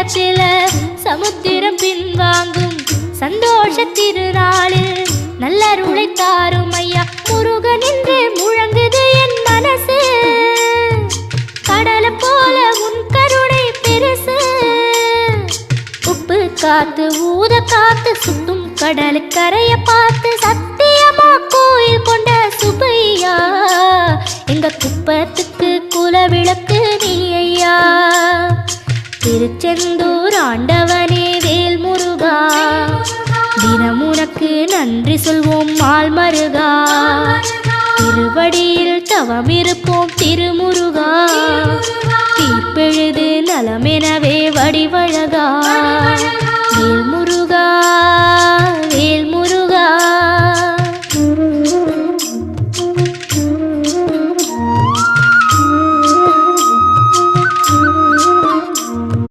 உள்ளத்தில சமுத்திரம் பின்வாங்கும் சந்தோஷ திருநாளில் நல்லருளை தாரும் ஐயா முருகன் என்று முழங்குது என் மனசு கடலை போல உன் கருணை பெருசு உப்பு காத்து ஊத காத்து சுத்தும் கடலு கரைய பார்த்து சத்தியமா கோயில் கொண்ட சுபையா எங்க குப்பத்துக்கு குலவிளக்கு நீ ஐயா திருச்செந்தூர் ஆண்டவனே வேல் முருகா தினம் உனக்கு நன்றி சொல்வோம் மால் மருகா திருவடியில் தவம் இருப்போம் திருமுருகா தீர்ப்பெழுது நலமெனவே வடிவழகா